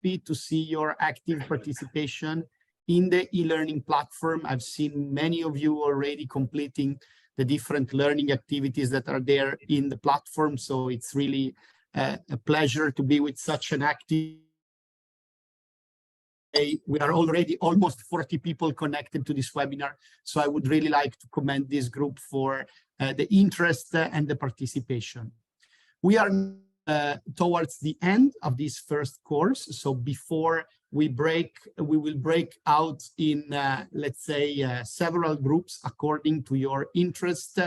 happy to see your active participation in the e-learning platform. I've seen many of you already completing the different learning activities that are there in the platform. So it's really a pleasure to be with such an active. We are already almost 40 people connected to this webinar. So I would really like to commend this group for the interest and the participation. We are towards the end of this first course. So before we will break out in, let's say, several groups according to your interest.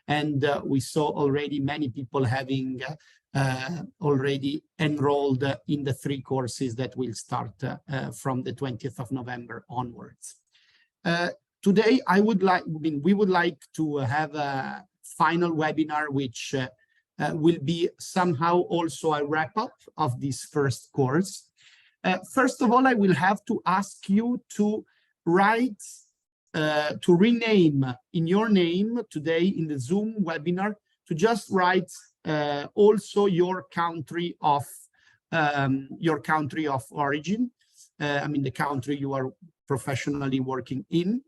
And we saw already many people having already enrolled in the 3 courses that will start from the 20th of November onwards. Today, we would like to have a final webinar, which will be somehow also a wrap-up of this first course. First of all, I will have to ask you to write, to rename in your name today in the Zoom webinar, to just write also your country of origin. I mean, the country you are professionally working in,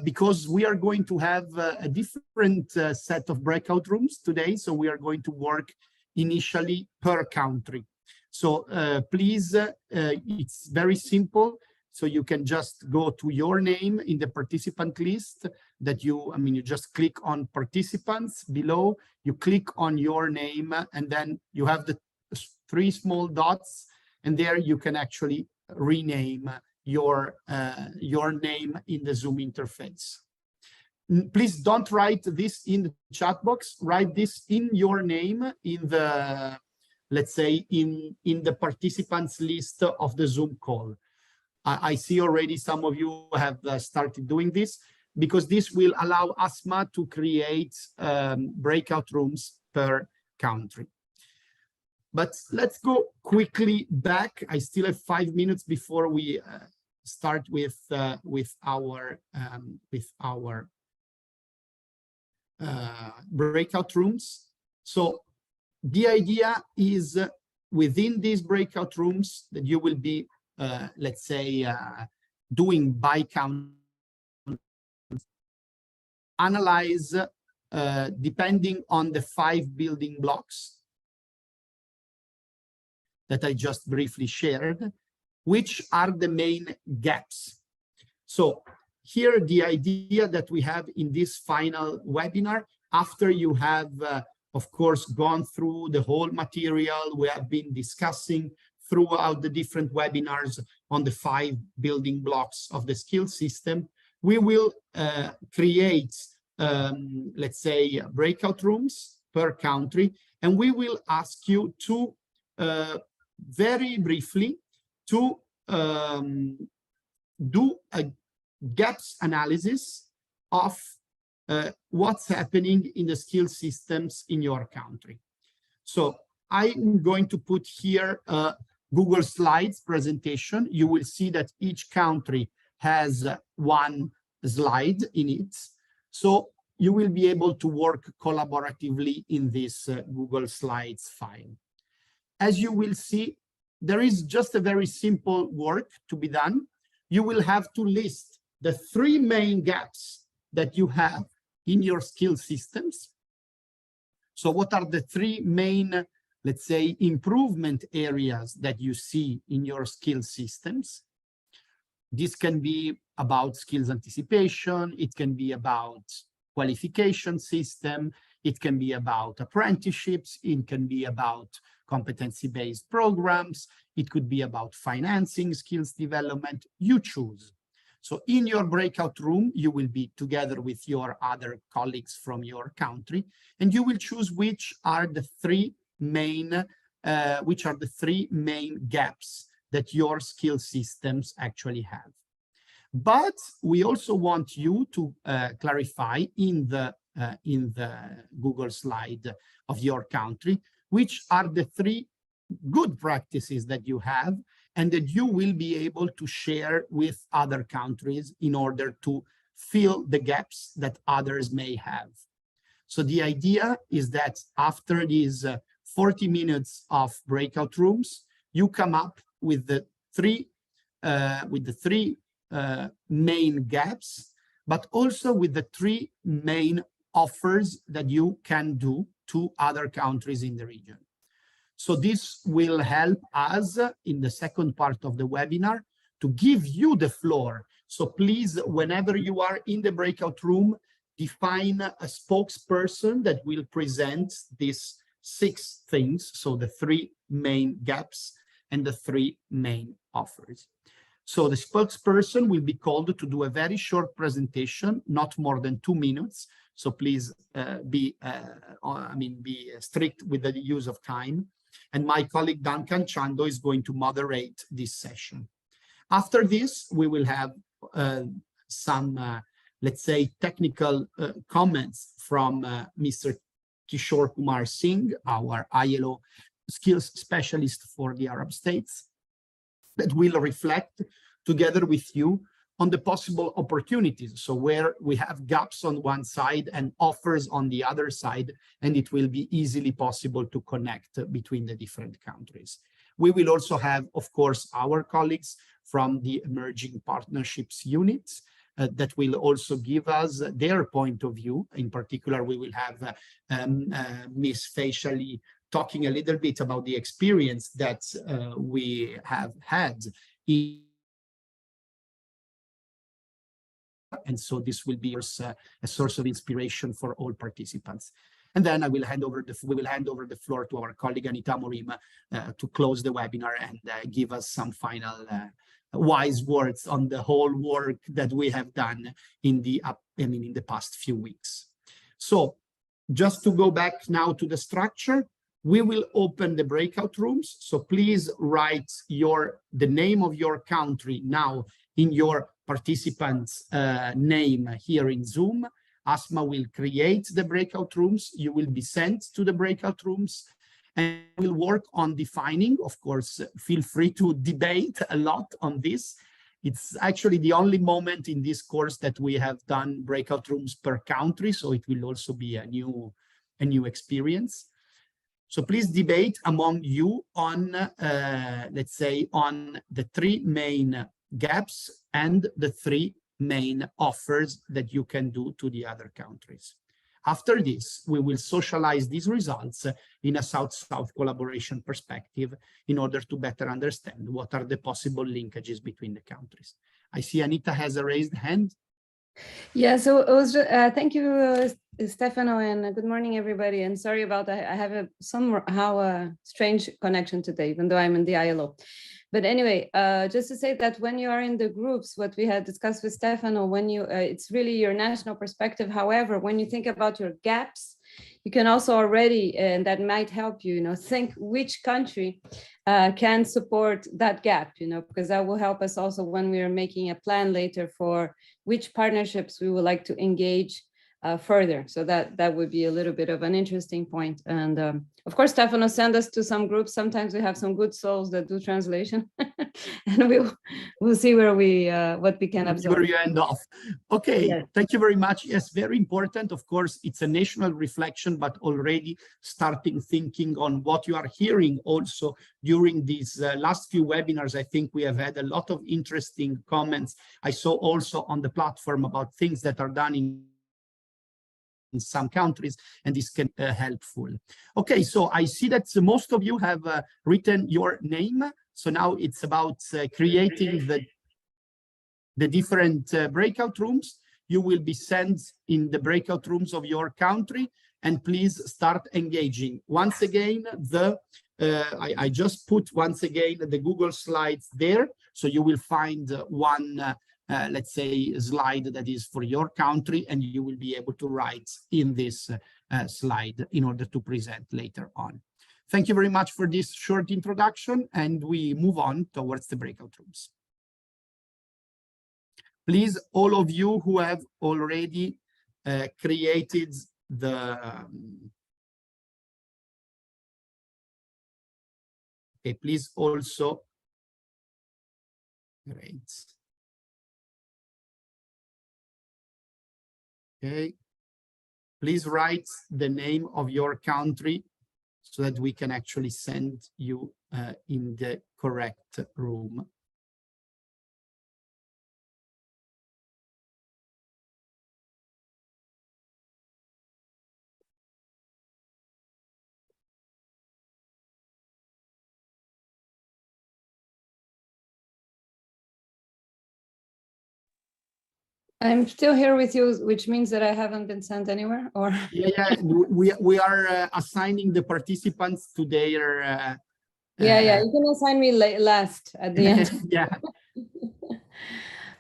because we are going to have a different set of breakout rooms today. So we are going to work initially per country. So please, it's very simple. So you can just go to your name in the participant list that you just click on participants below, you click on your name, and then you have the 3 small dots, and there you can actually rename your name in the Zoom interface. Please don't write this in the chat box, write this in your name in the, let's say, in the participants list of the Zoom call. I see already some of you have started doing this, because this will allow ASMA to create breakout rooms per country. But let's go quickly back. I still have 5 minutes before we start with our breakout rooms. So the idea is within these breakout rooms that you will be let's say, doing by count, analyze, depending on the 5 building blocks that I just briefly shared, which are the main gaps. So here, the idea that we have in this final webinar, after you have, of course, gone through the whole material we have been discussing throughout the different webinars on the 5 building blocks of the skill system, we will create, let's say, breakout rooms per country, and we will ask you to very briefly to do a gaps analysis of what's happening in the skill systems in your country. So I'm going to put here Google Slides presentation. You will see that each country has 1 slide in it. So you will be able to work collaboratively in this Google Slides file. As you will see, there is just a very simple work to be done. You will have to list the 3 main gaps that you have in your skill systems. So what are the 3 main, let's say, improvement areas that you see in your skill systems? This can be about skills anticipation, it can be about qualification system, it can be about apprenticeships, it can be about competency-based programs, it could be about financing, skills development, you choose. So in your breakout room, you will be together with your other colleagues from your country, and you will choose which are the 3 main gaps that your skill systems actually have. But we also want you to clarify in the Google slide of your country, which are the 3 good practices that you have and that you will be able to share with other countries in order to fill the gaps that others may have. So the idea is that after these 40 minutes of breakout rooms, you come up with the three main gaps, but also with the three main offers that you can do to other countries in the region. So this will help us in the second part of the webinar to give you the floor. So please, whenever you are in the breakout room, define a spokesperson that will present these 6 things. So the 3 main gaps and the 3 main offers. So the spokesperson will be called to do a very short presentation, not more than 2 minutes. So please be strict with the use of time. And my colleague Duncan Chando is going to moderate this session. After this, we will have some, let's say, technical comments from Mr. Kishore Kumar Singh, our ILO skills specialist for the Arab states, that will reflect together with you on the possible opportunities. So where we have gaps on one side and offers on the other side, and it will be easily possible to connect between the different countries. We will also have, of course, our colleagues from the emerging partnerships units that will also give us their point of view. In particular, we will have Ms. Faishali talking a little bit about the experience that we have had and so this will be a source of inspiration for all participants. And then we will hand over the floor to our colleague Anita Morim to close the webinar and give us some final wise words on the whole work that we have done in the past few weeks. So just to go back now to the structure, we will open the breakout rooms. So please write the name of your country now in your participant's name here in Zoom. Asma will create the breakout rooms. You will be sent to the breakout rooms and we'll work on defining. Of course, feel free to debate a lot on this. It's actually the only moment in this course that we have done breakout rooms per country. So it will also be a new experience. So please debate among you on, let's say, on the 3 main gaps and the 3 main offers that you can do to the other countries. After this, we will socialize these results in a South-South collaboration perspective in order to better understand what are the possible linkages between the countries. I see Anita has a raised hand. Yeah, so it was thank you, Stefano, and good morning, everybody. And sorry about that. I have a somehow strange connection today, even though I'm in the ILO. But anyway, just to say that when you are in the groups, what we had discussed with Stefano, when you it's really your national perspective. However, when you think about your gaps, you can also already, and that might help you, think which country can support that gap, because that will help us also when we are making a plan later for which partnerships we would like to engage further. So that would be a little bit of an interesting point. And of course, Stefano, send us to some groups. Sometimes we have some good souls that do translation and we'll see where what we can absorb. Where you end off. Okay, yes. Thank you very much. Yes, very important. Of course, it's a national reflection, but already starting thinking on what you are hearing also during these last few webinars. I think we have had a lot of interesting comments. I saw also on the platform about things that are done in some countries, and this can be helpful. Okay, so I see that most of you have written your name. So now it's about creating the different breakout rooms. You will be sent in the breakout rooms of your country, and please start engaging. Once again, I just put once again the Google Slides there, so you will find one let's say, slide that is for your country, and you will be able to write in this slide in order to present later on. Thank you very much for this short introduction, and we move on towards the breakout rooms. Please, all of you who have already created the okay, please also great. Okay, please write the name of your country so that we can actually send you in the correct room. I'm still here with you, which means that I haven't been sent anywhere, or? Yeah, we are assigning the participants to their. Yeah, you can assign me last at the end. Yeah.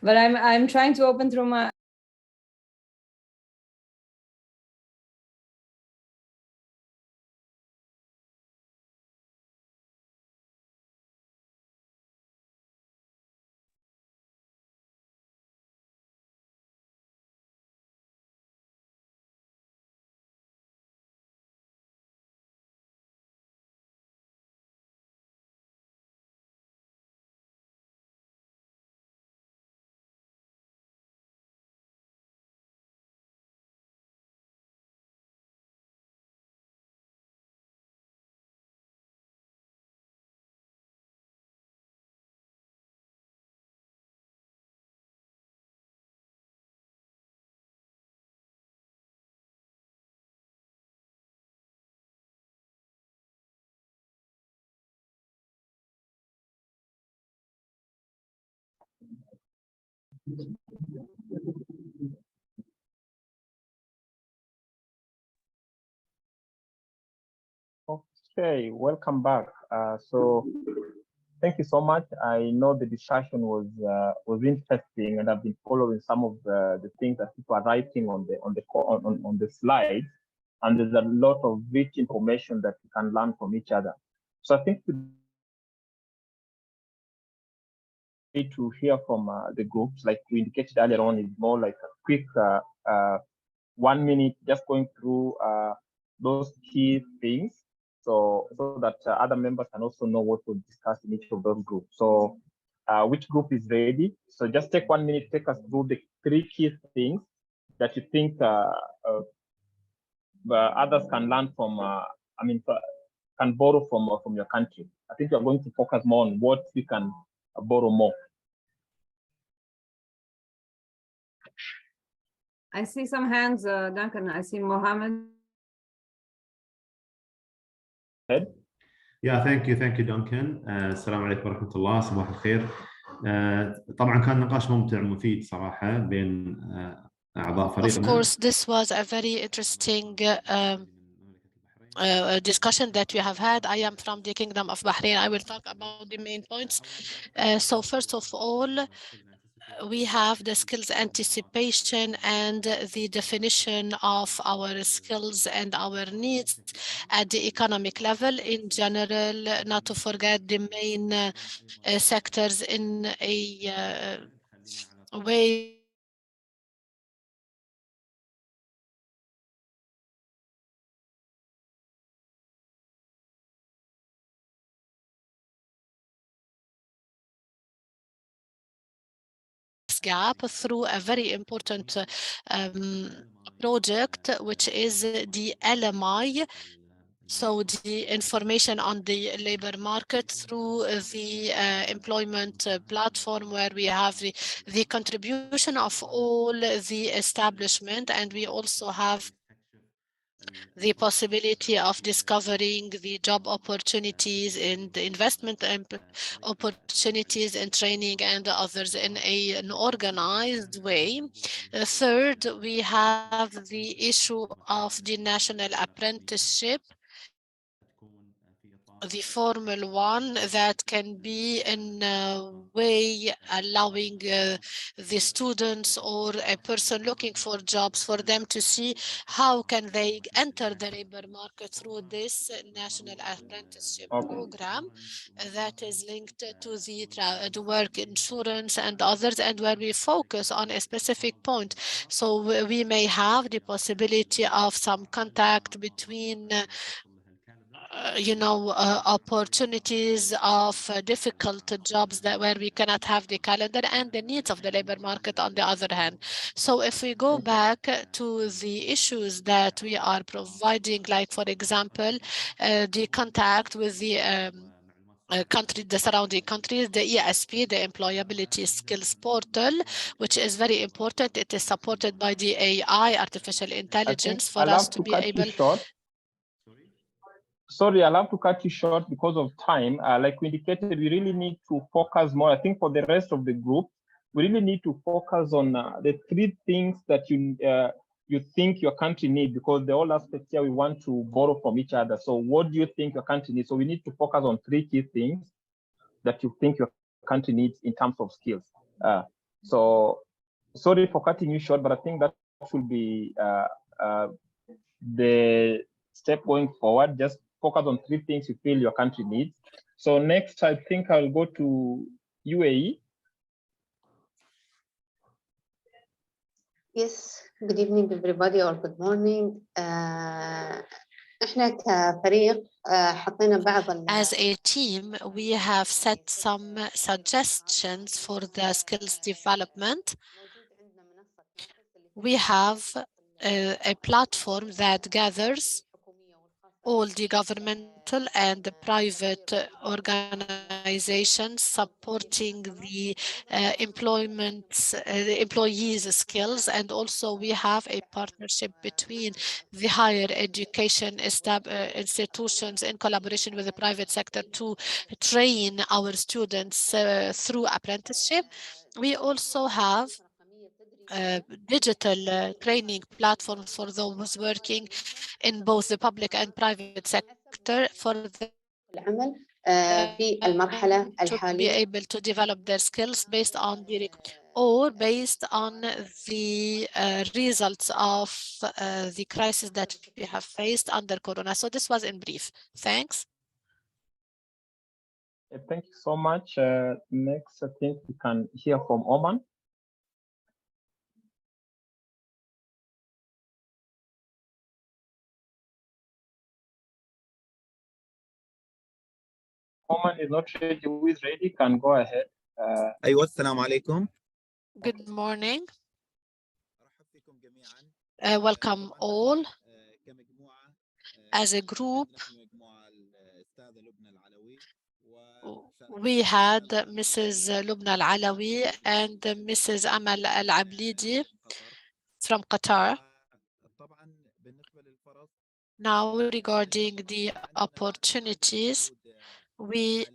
But I'm trying to open through my. Okay, welcome back. So thank you so much. I know the discussion was interesting, and I've been following some of the things that people are writing on the slide, and there's a lot of rich information that we can learn from each other. So I think to hear from the groups, like we indicated earlier on, is more like a quick 1 minute, just going through those key things, so that other members can also know what we'll discuss in each of those groups. So which group is ready? So just take 1 minute, take us through the 3 key things that you think others can learn from, can borrow from your country. I think you're going to focus more on what we can borrow more. I see some hands, Duncan. I see Mohammed. Yeah, thank you, Duncan. السلام عليكم ورحمة الله، صباح الخير. طبعا كان نقاش ممتع ومفيد صراحة بين أعضاء فريقنا. Of course, this was a very interesting discussion that we have had. I am from the Kingdom of Bahrain. I will talk about the main points. So first of all, we have the skills anticipation and the definition of our skills and our needs at the economic level in general, not to forget the main sectors in a way gap through a very important project, which is the LMI. So the information on the labor market through the employment platform, where we have the contribution of all the establishment, and we also have the possibility of discovering the job opportunities in the investment opportunities and training and others in an organized way. Third, we have the issue of the national apprenticeship, the formal one that can be in a way allowing the students or a person looking for jobs, for them to see how can they enter the labor market through this national apprenticeship program that is linked to the work insurance and others, and where we focus on a specific point. So we may have the possibility of some contact between opportunities of difficult jobs that where we cannot have the calendar, and the needs of the labor market on the other hand. So if we go back to the issues that we are providing, like for example, the contact with the the surrounding countries, the ESP, the Employability Skills Portal, which is very important. It is supported by the AI, artificial intelligence, for us to be able. Sorry, I'll have to cut you short because of time. Like we indicated, we really need to focus more. I think for the rest of the group, we really need to focus on the 3 things that you think your country needs, because the whole aspect here we want to borrow from each other. So what do you think your country needs? So we need to focus on 3 key things that you think your country needs in terms of skills. So sorry for cutting you short, but I think that should be the step going forward. Just focus on 3 things you feel your country needs. So next, I think I'll go to UAE. Yes, good evening everybody, or good morning. احنا كفريق حطينا بعض As a team, we have set some suggestions for the skills development. We have a platform that gathers all the governmental and the private organizations supporting the employees' skills. And also we have a partnership between the higher education institutions in collaboration with the private sector to train our students through apprenticeship. We also have digital training platforms for those working in both the public and private sector for العمل في المرحلة to be الحالية. able to develop their skills based on the or based on the results of the crisis that we have faced under Corona. So this was in brief. Thanks. Thank you so much. Next, I think we can hear from Oman. Oman is not ready. Who is ready can go ahead. أيوة السلام عليكم. Good morning. Welcome all. As a group, we had Mrs. Lubna Al-Alawi and Mrs. Amal Al-Ablidi from Qatar. Now, regarding the opportunities, we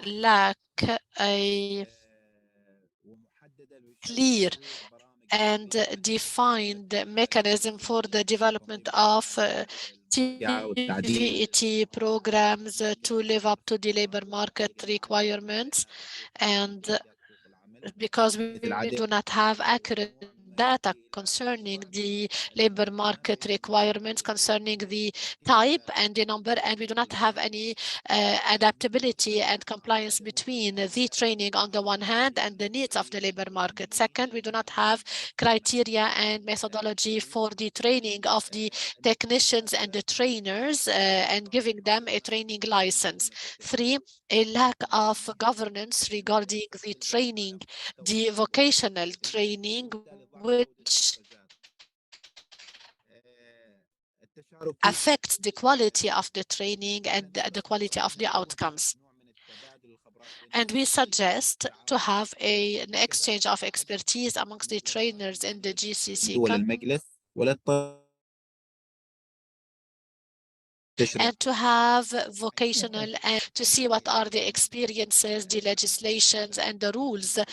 lack a clear and defined mechanism for the development of TVET programs to live up to the labor market requirements, and because we do not have accurate data concerning the labor market requirements, concerning the type and the number, and we do not have any adaptability and compliance between the training on the one hand and the needs of the labor market. Second, we do not have criteria and methodology for the training of the technicians and the trainers and giving them a training license. 3, a lack of governance regarding the training, the vocational training, which affects the quality of the training and the quality of the outcomes. And we suggest to have an exchange of expertise amongst the trainers in the GCC and to have vocational and to see what are the experiences, the legislations, and the rules that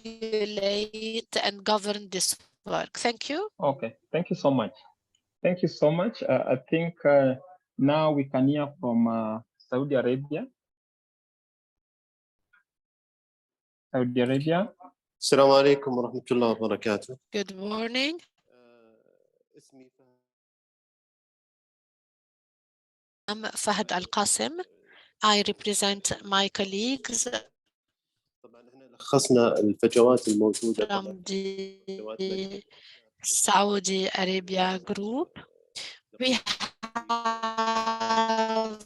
regulate and govern this work. Thank you. Okay, thank you so much. Thank you so much. I think now we can hear from Saudi Arabia. Saudi Arabia. السلام عليكم ورحمة الله وبركاته. Good morning. اسمي I'm Fahad Al Qasim. I represent my colleagues شخصنا الفجوات الموجودة from the Saudi Arabia group. We have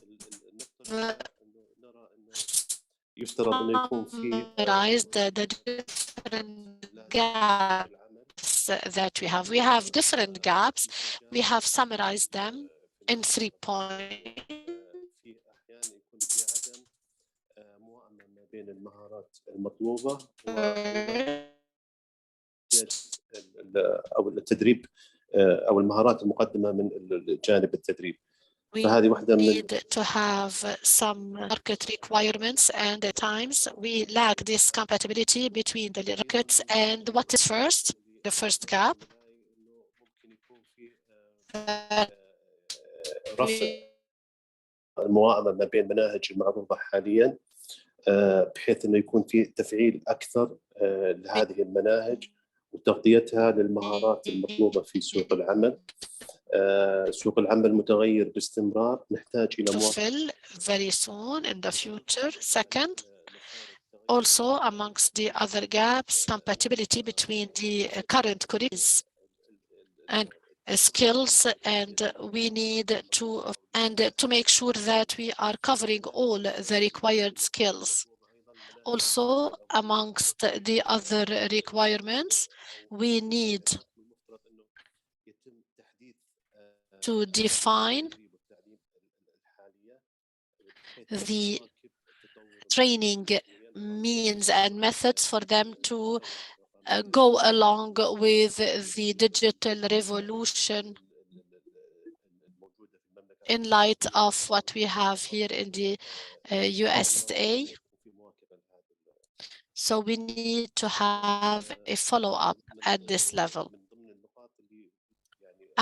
يفترض انه يكون في summarized the different gaps that we have. We have different gaps. We have summarized them in 3 points. في احيان يكون في عدم موائمة ما بين المهارات المطلوبة او التدريب او المهارات المقدمة من الجانب التدريب. فهذه واحدة من need to have some market requirements, and at times we lack this compatibility between the markets and what is first, the first gap. ممكن يكون في رفع الموائمة ما بين المناهج المعروضة حاليا بحيث انه يكون في تفعيل اكثر لهذه المناهج وتغطيتها للمهارات المطلوبة في سوق العمل. سوق العمل متغير باستمرار، نحتاج إلى to fill very soon in the future. Second, also amongst the other gaps, compatibility between the current curriculums and skills, and we need to make sure that we are covering all the required skills. Also, amongst the other requirements, we need to define the training means and methods for them to go along with the digital revolution in light of what we have here in the USA. So we need to have a follow-up at this level.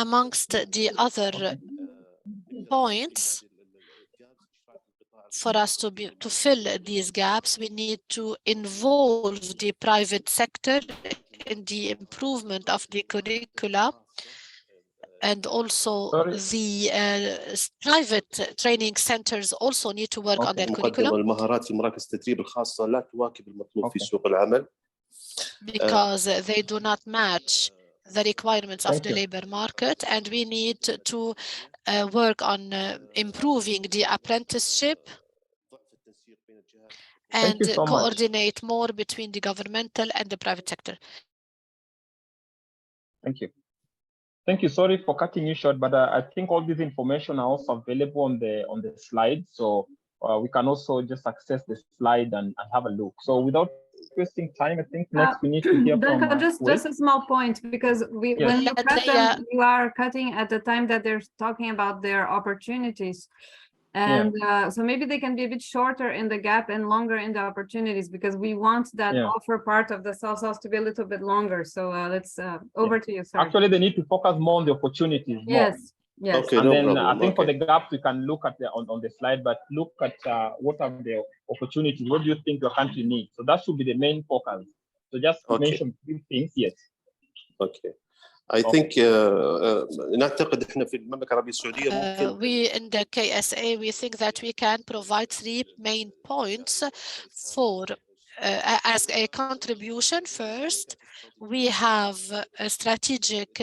Amongst the other points, for us to fill these gaps, we need to involve the private sector in the improvement of the curricula, and also the private training centers also need to work on their curriculum. المهارات في مراكز التدريب الخاصة لا تواكب المطلوب في سوق العمل. Because they do not match the requirements of the labor market, and we need to work on improving the apprenticeship and coordinate more between the governmental and the private sector. Thank you. Thank you. Sorry for cutting you short, but I think all this information are also available on the slide, so we can also just access the slide and have a look. So without wasting time, I think next we need to hear Duncan, from just a small point, because when you cut them, you are cutting at the time that they're talking about their opportunities. And so maybe they can be a bit shorter in the gap and longer in the opportunities, because we want that offer part of the sales to be a little bit longer. So let's over to you, sir. Actually, they need to focus more on the opportunities. Yes. Yes. Okay, and no then problem. I think for the gaps we can look at on the slide, but look at what are the opportunities. What do you think your country needs? So that should be the main focus. So just mention 3 things. Yes. Okay. I think نعتقد احنا في المملكة العربية السعودية ممكن We in the KSA we think that we can provide 3 main points for as a contribution. First, we have strategic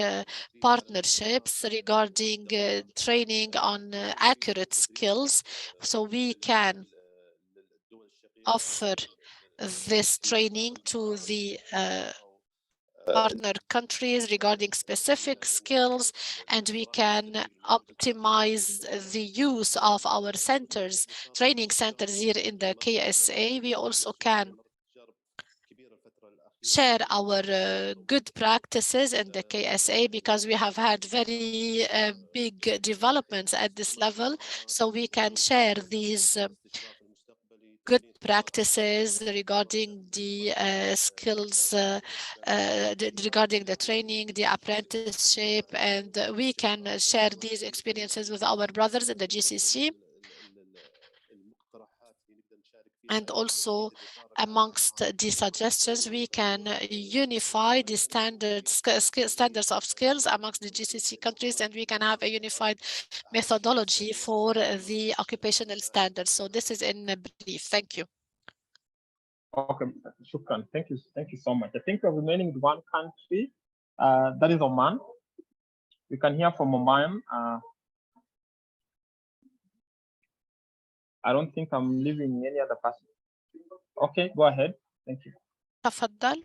partnerships regarding training on accurate skills, so we can offer this training to the partner countries regarding specific skills, and we can optimize the use of our centers, training centers here in the KSA. We also can share our good practices in the KSA, because we have had very big developments at this level, so we can share these good practices regarding the skills, regarding the training, the apprenticeship, and we can share these experiences with our brothers in the GCC. And also, amongst the suggestions, we can unify the standards of skills amongst the GCC countries, and we can have a unified methodology for the occupational standards. So this is in brief. Thank you. Okay, shukran. Thank you so much. I think we're remaining with one country, that is Oman. We can hear from Oman. I don't think I'm leaving any other person. Okay, go ahead. Thank you. تفضل.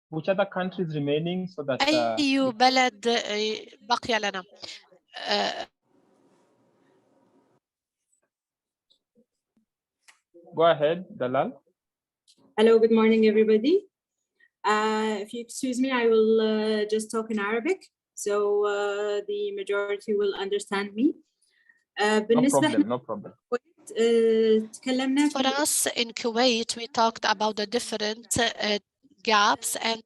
Which other countries remaining so that أي بلد بقي لنا؟ go ahead, Dalal. Hello, good morning, everybody. If you excuse me, I will just talk in Arabic, so the majority will understand me. No problem. For us in Kuwait, we talked about the different gaps and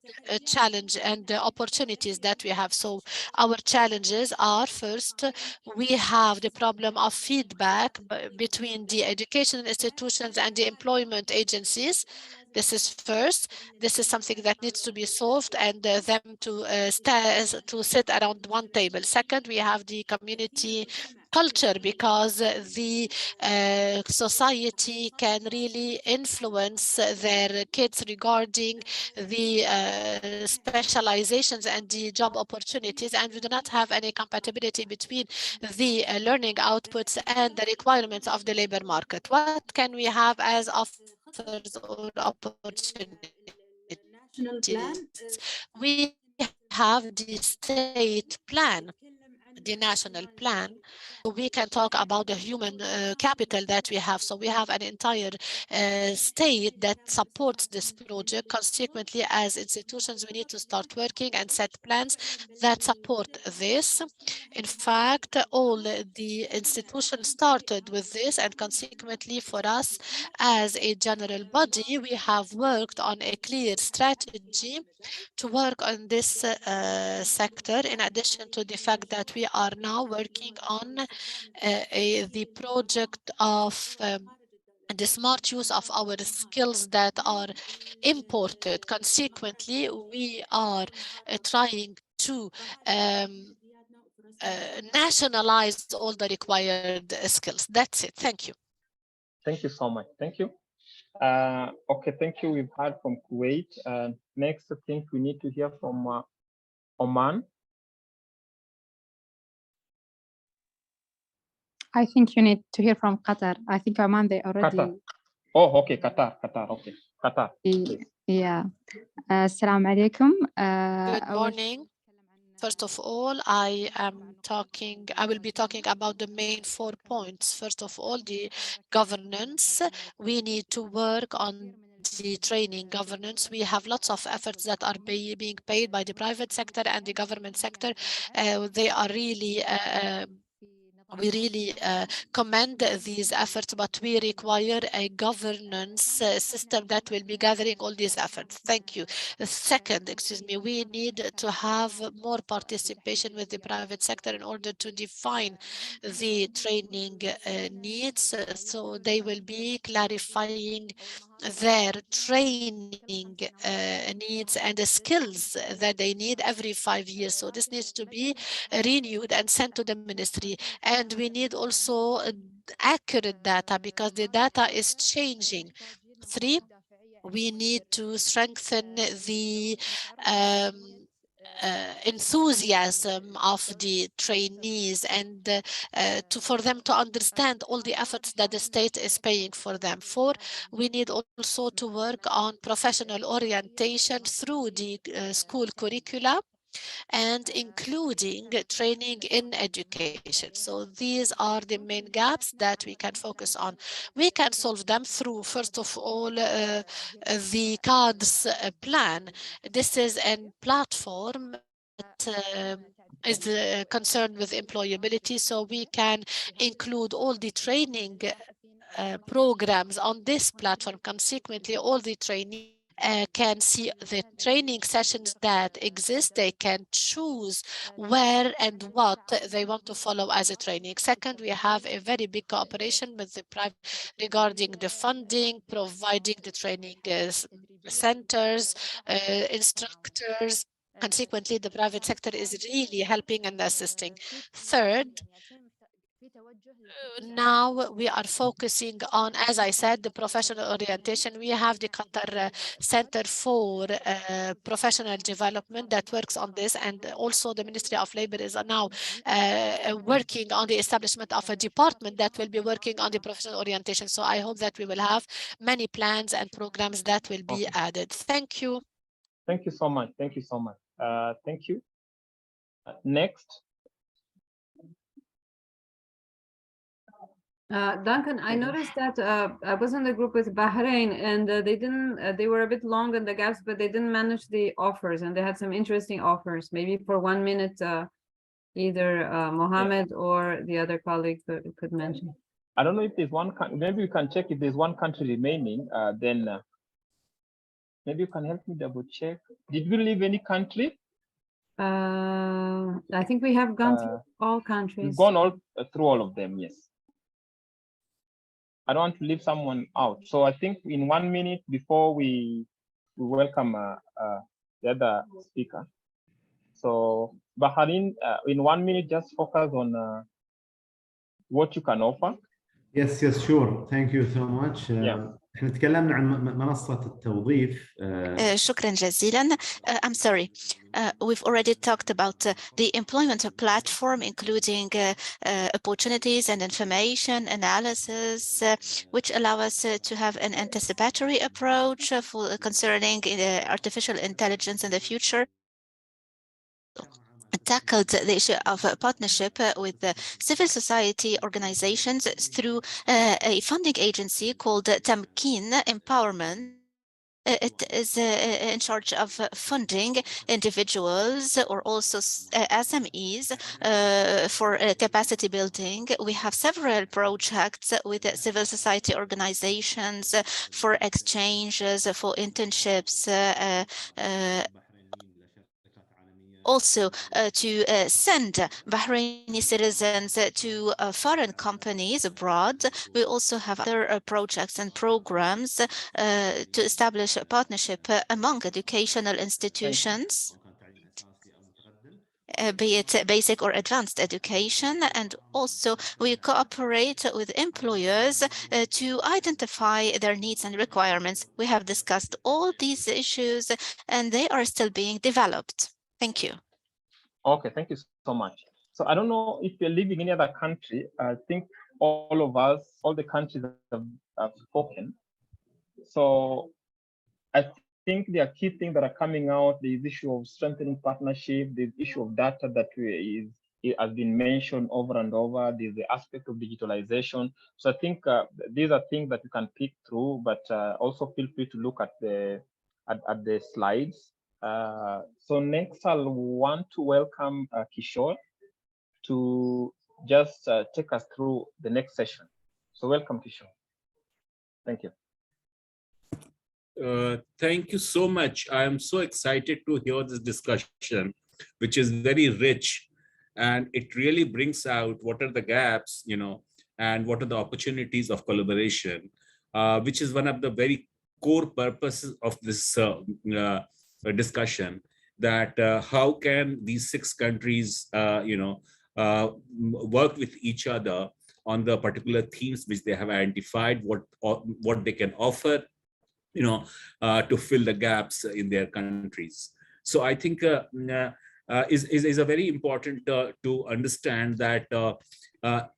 challenge and the opportunities that we have. So our challenges are, first, we have the problem of feedback between the educational institutions and the employment agencies. This is first. This is something that needs to be solved and them to sit around one table. Second, we have the community culture, because the society can really influence their kids regarding the specializations and the job opportunities, and we do not have any compatibility between the learning outputs and the requirements of the labor market. What can we have as offers or opportunities? We have the state plan, the national plan. We can talk about the human capital that we have. So we have an entire state that supports this project. Consequently, as institutions, we need to start working and set plans that support this. In fact, all the institutions started with this, and consequently for us as a general body, we have worked on a clear strategy to work on this sector, in addition to the fact that we are now working on the project of the smart use of our skills that are imported. Consequently, we are trying to nationalize all the required skills. That's it. Thank you. Thank you so much. Thank you. Okay, thank you. We've heard from Kuwait. Next, I think we need to hear from Oman. I think you need to hear from Qatar. I think Oman, they already. Qatar. Oh, okay, Qatar. Okay, Qatar. Yeah. Assalamu alaikum. Good morning. First of all, I will be talking about the main 4 points. First of all, the governance. We need to work on the training governance. We have lots of efforts that are being paid by the private sector and the government sector. They are really we really commend these efforts, but we require a governance system that will be gathering all these efforts. Thank you. Second, we need to have more participation with the private sector in order to define the training needs, so they will be clarifying their training needs and the skills that they need every 5 years. So this needs to be renewed and sent to the ministry. And we need also accurate data, because the data is changing. 3, we need to strengthen the enthusiasm of the trainees and for them to understand all the efforts that the state is paying for them. 4, we need also to work on professional orientation through the school curricula, and including training in education. So these are the main gaps that we can focus on. We can solve them through, first of all, the CADS plan. This is a platform that is concerned with employability, so we can include all the training programs on this platform. Consequently, all the trainees can see the training sessions that exist. They can choose where and what they want to follow as a training. Second, we have a very big cooperation with the private regarding the funding, providing the training centers, instructors, consequently, the private sector is really helping and assisting. Third, now we are focusing on, as I said, the professional orientation. We have the Qatar Center for Professional Development that works on this, and also the Ministry of Labor is now working on the establishment of a department that will be working on the professional orientation. So I hope that we will have many plans and programs that will be added. Thank you. Thank you so much. Thank you so much. Thank you. Next. Duncan, I noticed that I was in the group with Bahrain, and they were a bit long on the gaps, but they didn't manage the offers, and they had some interesting offers. Maybe for 1 minute, either Mohammed or the other colleague could mention. I don't know if there's one, maybe we can check if there's one country remaining, then maybe you can help me double check. Did we leave any country? I think we have gone through all countries. We've gone through all of them, yes. I don't want to leave someone out. So I think in 1 minute before we welcome the other speaker. So Bahrain, in 1 minute, just focus on what you can offer. Yes, sure. Thank you so much. احنا تكلمنا عن منصة التوظيف. شكرا جزيلا. I'm sorry. We've already talked about the employment platform, including opportunities and information analysis, which allow us to have an anticipatory approach for concerning artificial intelligence in the future. Tackled the issue of a partnership with the civil society organizations through a funding agency called Tamkeen Empowerment. It is in charge of funding individuals or also SMEs for capacity building. We have several projects with civil society organizations for exchanges, for internships, also to send Bahraini citizens to foreign companies abroad. We also have other projects and programs to establish a partnership among educational institutions, be it basic or advanced education, and also we cooperate with employers to identify their needs and requirements. We have discussed all these issues and they are still being developed. Thank you. Okay, thank you so much. So I don't know if you're living in any other country. I think all of us, all the countries have spoken. So I think there are key things that are coming out. The issue of strengthening partnership, the issue of data that it has been mentioned over and over. There's the aspect of digitalization. So I think these are things that you can pick through, but also feel free to look at the slides. So next, I'll want to welcome Kishore to just take us through the next session. So welcome, Kishore. Thank you. Thank you so much. I am so excited to hear this discussion, which is very rich, and it really brings out what are the gaps, and what are the opportunities of collaboration, which is one of the very core purposes of this discussion, that how can these 6 countries work with each other on the particular themes which they have identified, what they can offer to fill the gaps in their countries. So I think is a very important to understand that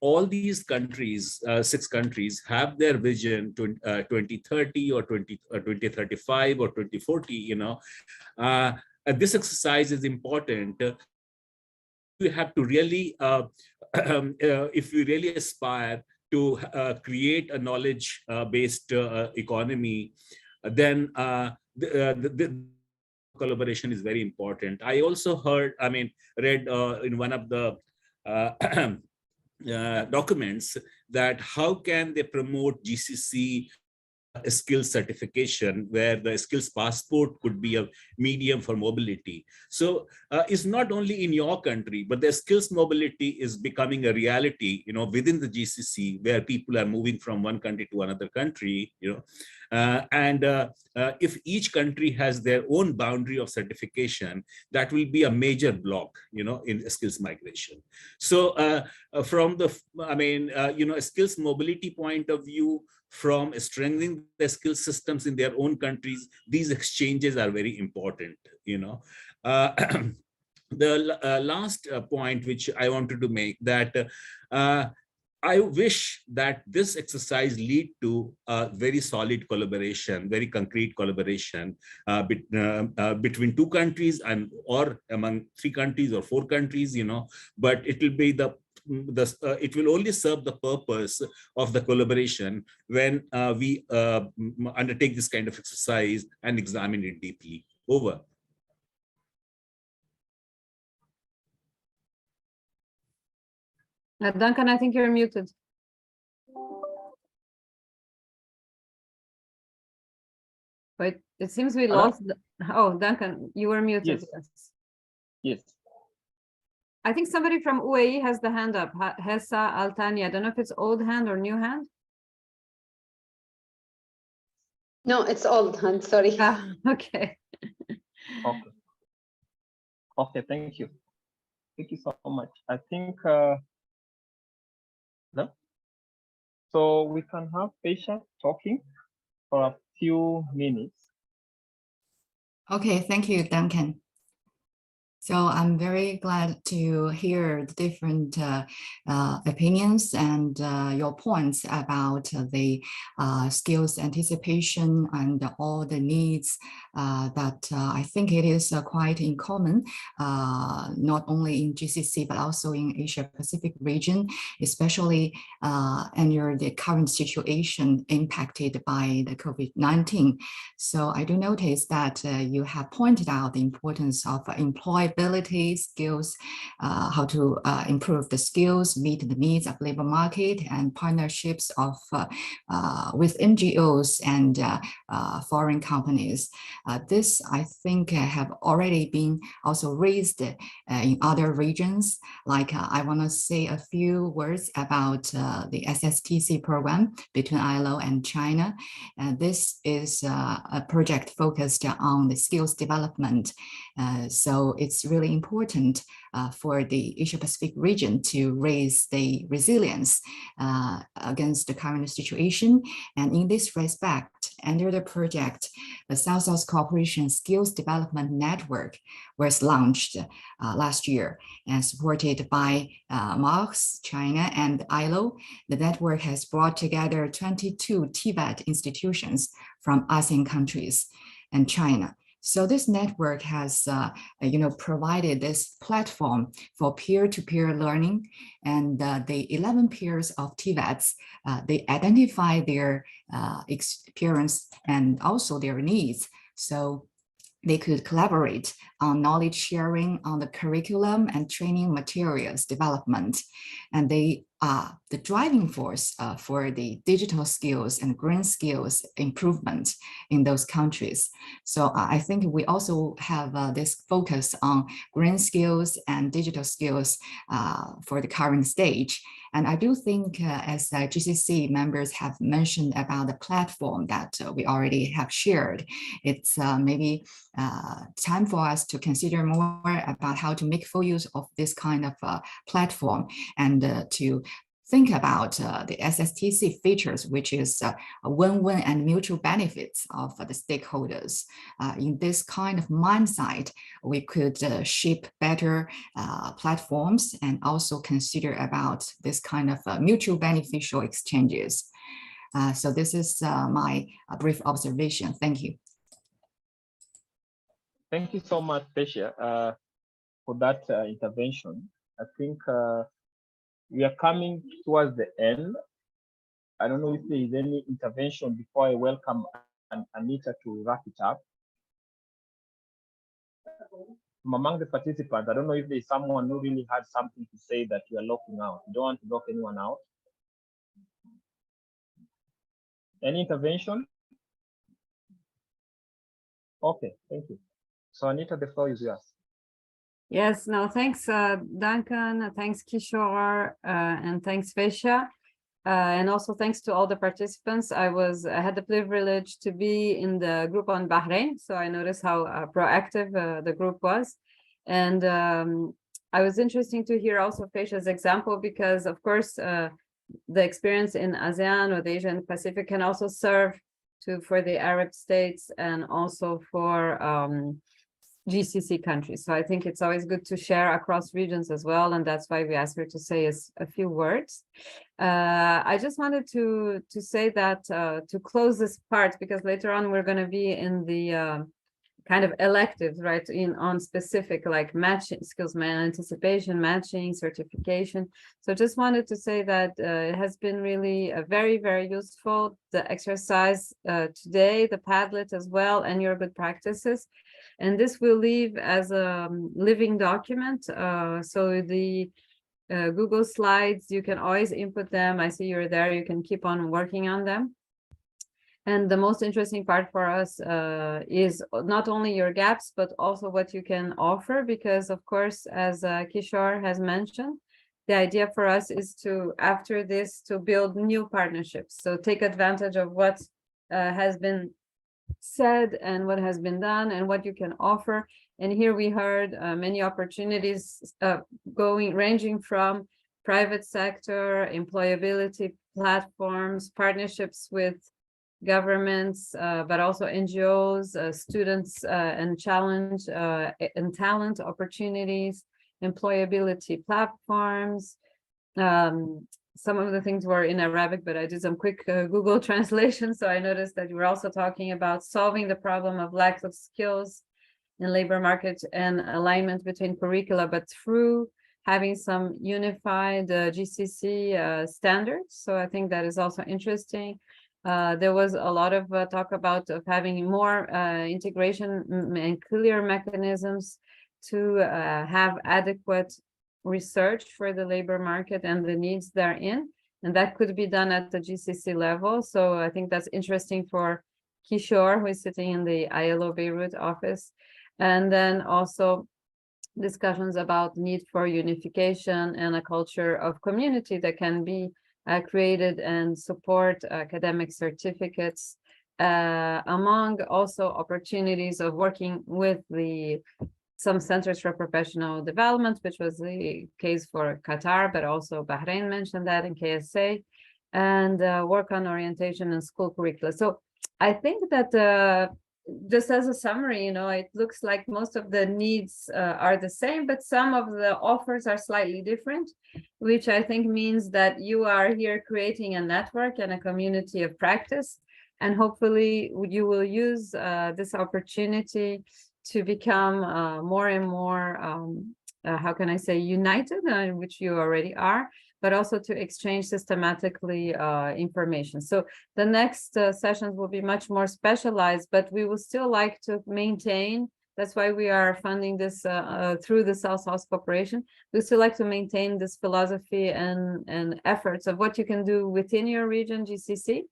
all these countries, 6 countries, have their vision to 2030 or 2035 or 2040. This exercise is important. We have to really, if we really aspire to create a knowledge-based economy, then the collaboration is very important. I also read in one of the documents that how can they promote GCC skills certification, where the skills passport could be a medium for mobility. So it's not only in your country, but the skills mobility is becoming a reality, within the GCC, where people are moving from one country to another country, If each country has their own boundary of certification, that will be a major block, in skills migration. So from the, a skills mobility point of view, from strengthening the skill systems in their own countries, these exchanges are very important, The last point which I wanted to make, that I wish that this exercise lead to a very solid collaboration, very concrete collaboration between two countries or among 3 countries or 4 countries, but it will be it will only serve the purpose of the collaboration when we undertake this kind of exercise and examine it deeply. Over. Duncan, I think you're muted. But it seems we lost. Oh, Duncan, you were muted. Yes. Yes. I think somebody from UAE has the hand up. Hessa Altani. I don't know if it's old hand or new hand. No, it's old hand. Sorry. Okay. Okay. Okay. Thank you. Thank you so much. I think. No. So we can have Pesha talking for a few minutes. Okay, thank you, Duncan. So I'm very glad to hear the different opinions and your points about the skills anticipation and all the needs that I think it is quite in common, not only in GCC, but also in Asia Pacific region, especially under the current situation impacted by the COVID-19. So I do notice that you have pointed out the importance of employability skills, how to improve the skills, meet the needs of labor market, and partnerships of with NGOs and foreign companies. This, I think, have already been also raised in other regions. Like I want to say a few words about the SSTC program between ILO and China. This is a project focused on the skills development. So it's really important for the Asia Pacific region to raise the resilience against the current situation. And in this respect, under the project, the South-South Cooperation Skills Development Network was launched last year and supported by MARCS, China, and ILO. The network has brought together 22 TVET institutions from ASEAN countries and China. So this network has, provided this platform for peer-to-peer learning, and the 11 peers of TVETs, they identify their experience and also their needs. So they could collaborate on knowledge sharing, on the curriculum and training materials development. And they are the driving force for the digital skills and green skills improvement in those countries. So I think we also have this focus on green skills and digital skills for the current stage. And I do think as GCC members have mentioned about the platform that we already have shared, it's maybe time for us to consider more about how to make full use of this kind of platform and to think about the SSTC features, which is a win-win and mutual benefits of the stakeholders. In this kind of mindset, we could shape better platforms and also consider about this kind of mutual beneficial exchanges. So this is my brief observation. Thank you. Thank you so much, Pesha, for that intervention. I think we are coming towards the end. I don't know if there is any intervention before I welcome Anita to wrap it up. From among the participants, I don't know if there's someone who really had something to say that you are locking out. You don't want to lock anyone out. Any intervention? Okay, thank you. So Anita, the floor is yours. Yes, no, thanks, Duncan, thanks, Kishore, and thanks, Pesha. And also thanks to all the participants. I had the privilege to be in the group on Bahrain. So I noticed how proactive the group was. And I was interesting to hear also Feisha's example, because of course, the experience in ASEAN or the Asian Pacific can also serve for the Arab states and also for GCC countries. So I think it's always good to share across regions as well. And that's why we asked her to say a few words. I just wanted to say that to close this part, because later on we're going to be in the kind of electives, right, on specific like matching skills, anticipation, matching, certification. So just wanted to say that it has been really very, very useful, the exercise today, the Padlet as well, and your good practices. And this will leave as a living document. So the Google Slides, you can always input them. I see you're there, you can keep on working on them. And the most interesting part for us is not only your gaps, but also what you can offer, because of course, as Kishore has mentioned, the idea for us is to, after this, to build new partnerships. So take advantage of what has been said and what has been done and what you can offer. And here we heard many opportunities ranging from private sector, employability platforms, partnerships with governments, but also NGOs, students and challenge and talent opportunities, employability platforms. Some of the things were in Arabic, but I did some quick Google translation. So I noticed that you were also talking about solving the problem of lack of skills in labor market and alignment between curricula, but through having some unified GCC standards. So I think that is also interesting. There was a lot of talk about having more integration and clear mechanisms to have adequate research for the labor market and the needs therein. And that could be done at the GCC level. So I think that's interesting for Kishore, who is sitting in the ILO Beirut office. And then also discussions about need for unification and a culture of community that can be created and support academic certificates, among also opportunities of working with some centers for professional development, which was the case for Qatar, but also Bahrain mentioned that in KSA, and work on orientation and school curricula. So I think that just as a summary, it looks like most of the needs are the same, but some of the offers are slightly different, which I think means that you are here creating a network and a community of practice. And hopefully you will use this opportunity to become more and more, how can I say, united, which you already are, but also to exchange systematically information. So the next sessions will be much more specialized, but we will still like to maintain, that's why we are funding this through the South-South Cooperation. We still like to maintain this philosophy and efforts of what you can do within your region, GCC,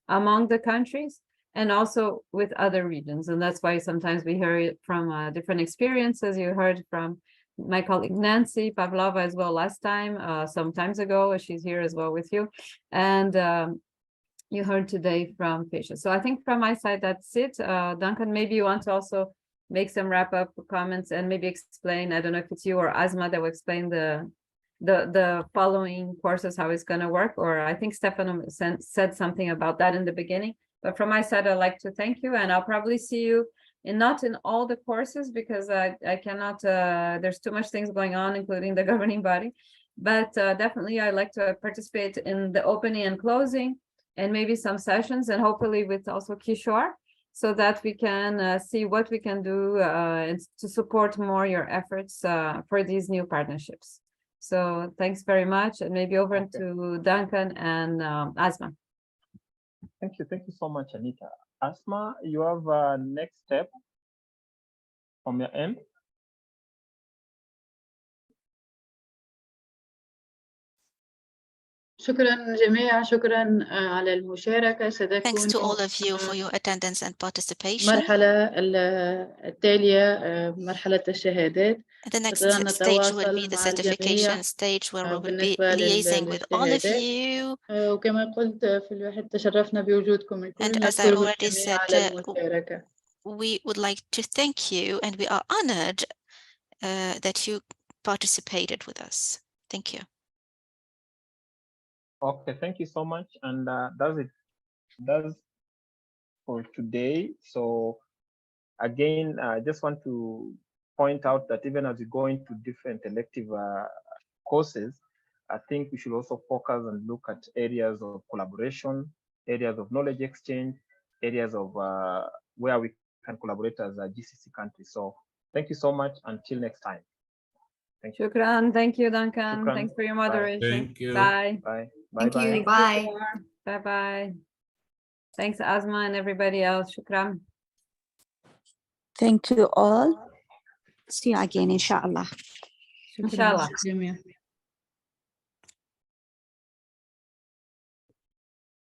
among the countries, and also with other regions. And that's why sometimes we hear it from different experiences. You heard from my colleague Nancy Pavlova as well last time, some times ago. She's here as well with you. And you heard today from Feisha. So I think from my side, that's it. Duncan, maybe you want to also make some wrap-up comments and maybe explain, I don't know if it's you or Asma that will explain the following courses, how it's going to work, or I think Stefano said something about that in the beginning. But from my side, I'd like to thank you, and I'll probably see you not in all the courses, because I cannot, there's too much things going on, including the governing body, but definitely I'd like to participate in the opening and closing, and maybe some sessions, and hopefully with also Kishore, so that we can see what we can do and to support more your efforts for these new partnerships. So thanks very much, and maybe over to Duncan and Asma. Thank you so much, Anita. Asma, you have a next step from your end. شكرا جميعا، شكرا على المشاركة. Thanks to all of you for your attendance and participation. المرحلة التالية مرحلة الشهادات. The next بدنا stage will be نتواصل the مع certification الجميع stage where we will be بالنسبة liaising with all of للاجتهادات. you. وكما قلت في الواحد تشرفنا بوجودكم الكل. And as I نشكر already الجميع said, على المشاركة. we would like to thank you, and we are honored that you participated with us. Thank you. Okay, thank you so much. And that's for today. So again, I just want to point out that even as we go into different elective courses, I think we should also focus and look at areas of collaboration, areas of knowledge exchange, areas of where we can collaborate as a GCC country. So thank you so much. Until next time. Thank you. Shukran. Thank you, Duncan. Shukran. Thanks for your Bye. moderation. Thank you. Bye. Bye. Thank Bye. you. Bye. Bye-bye. Thanks, Asma and everybody else. Shukran. Thank you all. See you again, inshallah. Inshallah. جميعا.